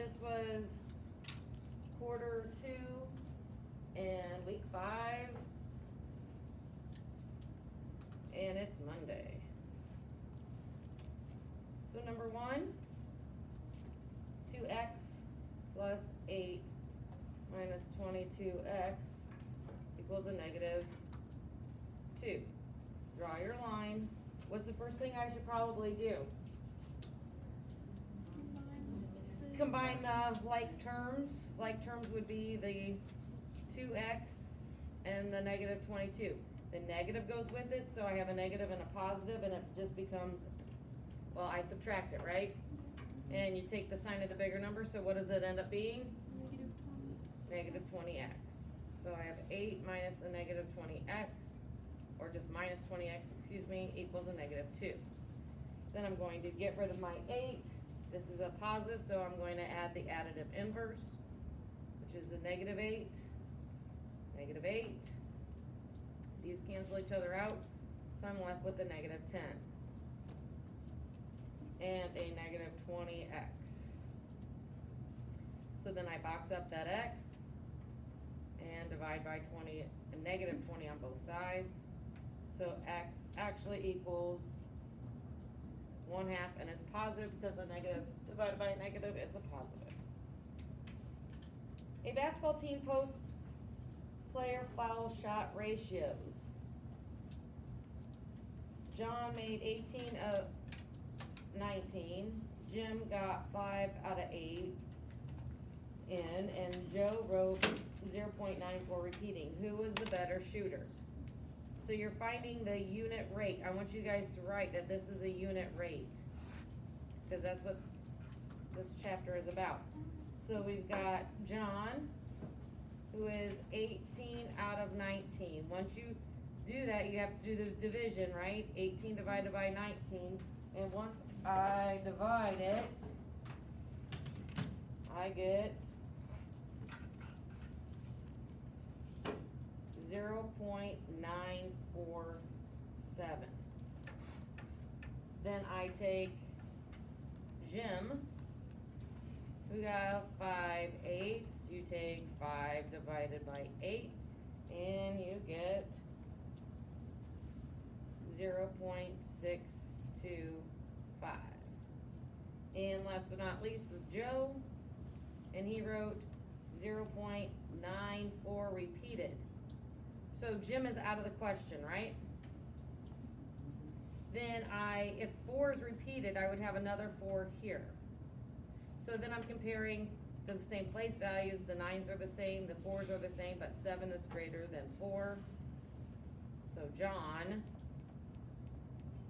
this was quarter 2 and week 5. And it's Monday. So number 1, 2x plus 8 minus 22x equals a negative 2. Draw your line. What's the first thing I should probably do? Combine the like terms. Like terms would be the 2x and the negative 22. The negative goes with it, so I have a negative and a positive, and it just becomes, well, I subtract it, right? And you take the sign of the bigger number, so what does it end up being? Negative 20x. So I have 8 minus a negative 20x, or just minus 20x, excuse me, equals a negative 2. Then I'm going to get rid of my 8. This is a positive, so I'm going to add the additive inverse, which is the negative 8, negative 8. These cancel each other out, so I'm left with a negative 10 and a negative 20x. So then I box up that x and divide by 20, a negative 20 on both sides. So x actually equals 1/2, and it's positive because a negative divided by a negative is a positive. A basketball team posts player foul shot ratios. John made 18 of 19. Jim got 5 out of 8 in, and Joe wrote 0.94 repeating. Who was the better shooter? So you're finding the unit rate. I want you guys to write that this is a unit rate, because that's what this chapter is about. So we've got John, who is 18 out of 19. Once you do that, you have to do the division, right? 18 divided by 19. And once I divide it, I get 0.947. Then I take Jim, who got 5/8. You take 5 divided by 8, and you get 0.625. And last but not least was Joe, and he wrote 0.94 repeated. So Jim is out of the question, right? Then if 4 is repeated, I would have another 4 here. So then I'm comparing the same place values. The 9s are the same, the 4s are the same, but 7 is greater than 4. So John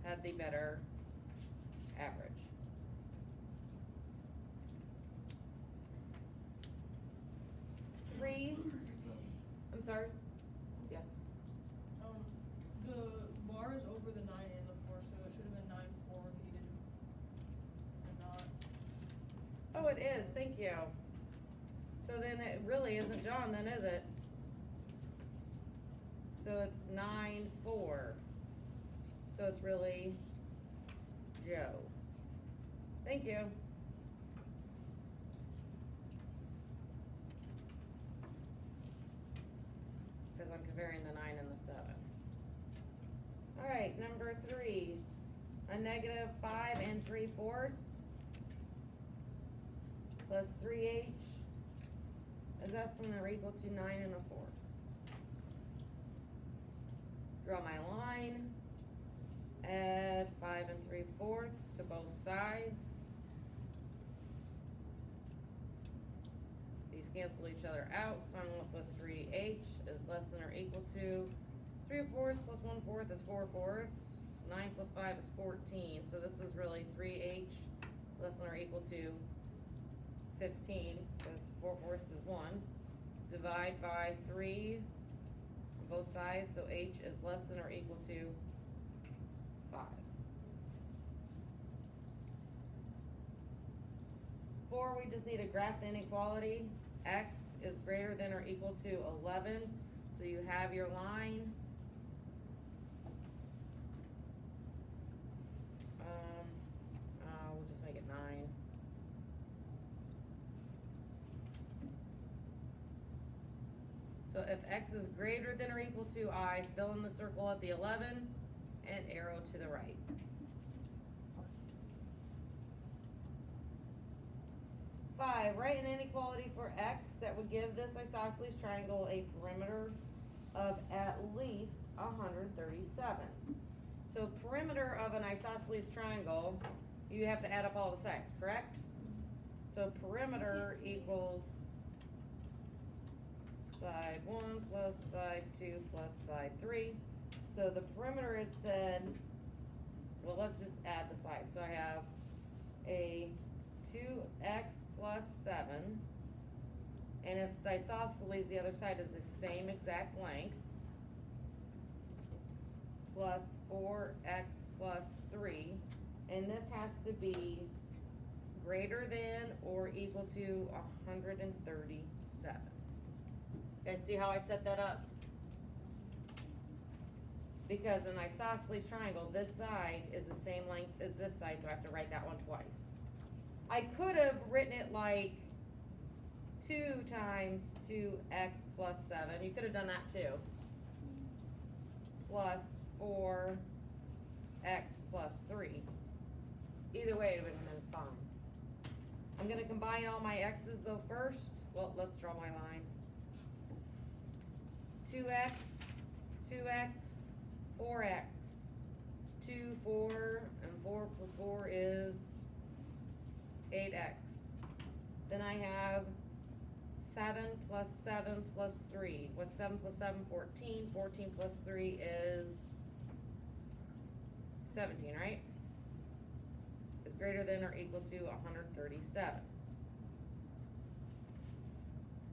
had the better average. I'm sorry? Yes. The bar is over the 9 and the 4, so it should have been 9-4 repeated. And not. Oh, it is, thank you. So then it really isn't John then, is it? So it's 9-4. So it's really Joe. Thank you. Because I'm comparing the 9 and the 7. All right, number 3. A negative 5 3/4 plus 3h is less than or equal to 9 1/4. Draw my line. Add 5 3/4 to both sides. These cancel each other out, so I'm left with 3h is less than or equal to 3/4 plus 1/4 is 4/4. 9 plus 5 is 14. So this is really 3h less than or equal to 15, because 4/4 is 1. Divide by 3 on both sides, so h is less than or equal to 5. 4, we just need to graph the inequality. X is greater than or equal to 11. So you have your line. We'll just make it 9. So if x is greater than or equal to I, fill in the circle at the 11 and arrow to the right. Five, write an inequality for x that would give this isosceles triangle a perimeter of at least 137. So perimeter of an isosceles triangle, you have to add up all the sides, correct? So perimeter equals side 1 plus side 2 plus side 3. So the perimeter, it said, well, let's just add the sides. So I have a 2x plus 7, and if it's isosceles, the other side is the same exact length, plus 4x plus 3, and this has to be greater than or equal to 137. Guys, see how I set that up? Because an isosceles triangle, this side is the same length as this side, so I have to write that one twice. I could have written it like 2 times 2x plus 7. You could have done that too. Plus 4x plus 3. Either way, it would have been fine. I'm going to combine all my x's though first. Well, let's draw my line. 2x, 2x, 4x. 2, 4, and 4 plus 4 is 8x. Then I have 7 plus 7 plus 3. What's 7 plus 7? 14. 14 plus 3 is 17, right? Is greater than or equal to 137.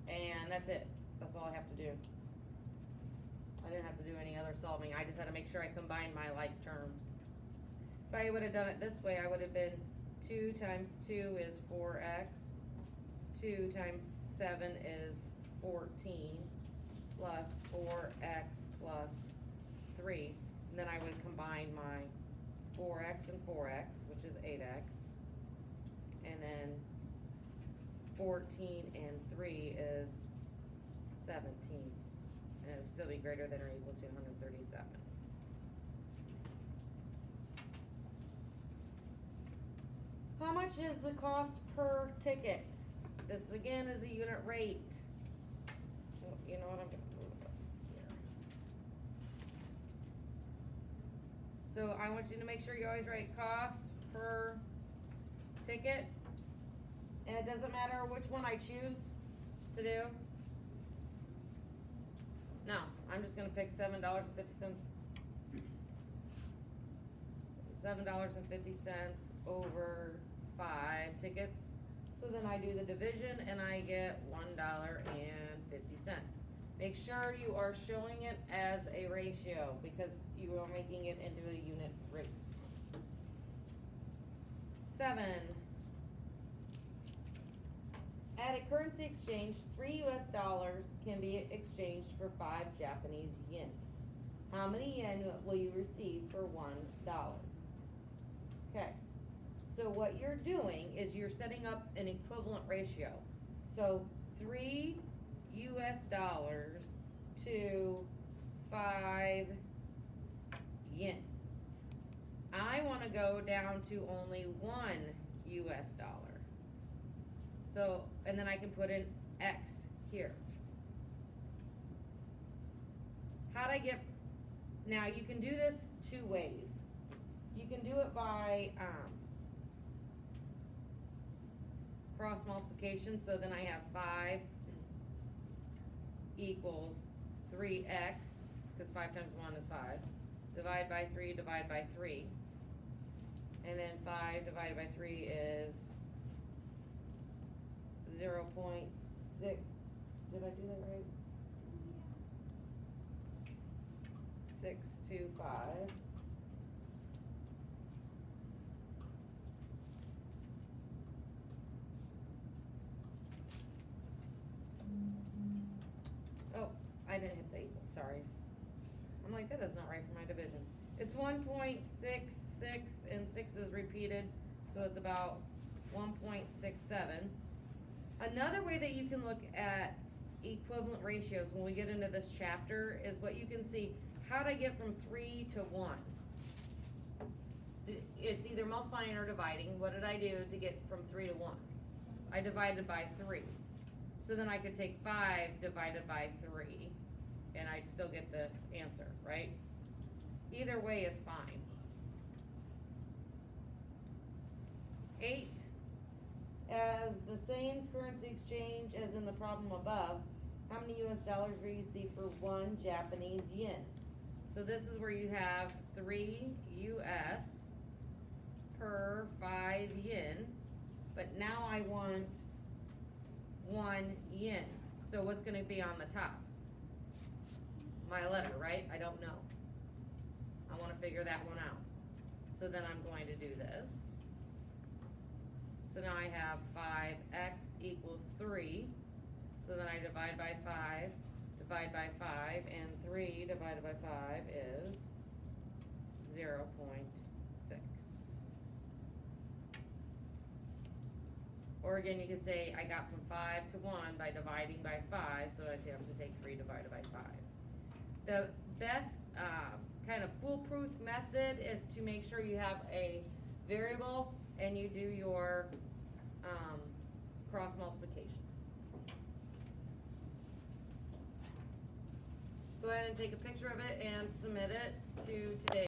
And that's it. That's all I have to do. I didn't have to do any other solving. I just had to make sure I combined my like terms. If I would have done it this way, I would have been 2 times 2 is 4x, 2 times 7 is 14, plus 4x plus 3. And then I would combine my 4x and 4x, which is 8x, and then 14 and 3 is 17. And it would still be greater than or equal to 137. How much is the cost per ticket? This again is a unit rate. Well, you know what, I'm gonna move it up here. So I want you to make sure you always write cost per ticket. And it doesn't matter which one I choose to do. No, I'm just gonna pick $7.50. $7.50 over 5 tickets. So then I do the division and I get $1.50. Make sure you are showing it as a ratio because you are making it into a unit rate. 7. At a currency exchange, 3 US dollars can be exchanged for 5 Japanese yen. How many yen will you receive for $1? Okay, so what you're doing is you're setting up an equivalent ratio. So 3 US dollars to 5 yen. I want to go down to only 1 US dollar. So, and then I can put in X here. How'd I get, now you can do this 2 ways. You can do it by cross multiplication, so then I have 5 equals 3x, because 5 times 1 is 5, divide by 3, divide by 3, and then 5 divided by 3 is 0.6, did I do that right? 625. Oh, I didn't hit the equal, sorry. I'm like, that is not right for my division. It's 1.66 and 6 is repeated, so it's about 1.67. Another way that you can look at equivalent ratios, when we get into this chapter, is what you can see, how'd I get from 3 to 1? It's either multiplying or dividing. What did I do to get from 3 to 1? I divided by 3. So then I could take 5 divided by 3, and I'd still get this answer, right? Either way is fine. 8, as the same currency exchange as in the problem above, how many US dollars will you see for 1 Japanese yen? So this is where you have 3 US per 5 yen, but now I want 1 yen. So what's gonna be on the top? My letter, right? I don't know. I wanna figure that one out. So then I'm going to do this. So now I have 5x equals 3. So then I divide by 5, divide by 5, and 3 divided by 5 is 0.6. Or again, you could say I got from 5 to 1 by dividing by 5, so I have to take 3 divided by 5. The best kind of foolproof method is to make sure you have a variable and you do your cross multiplication. Go ahead and take a picture of it and submit it to today.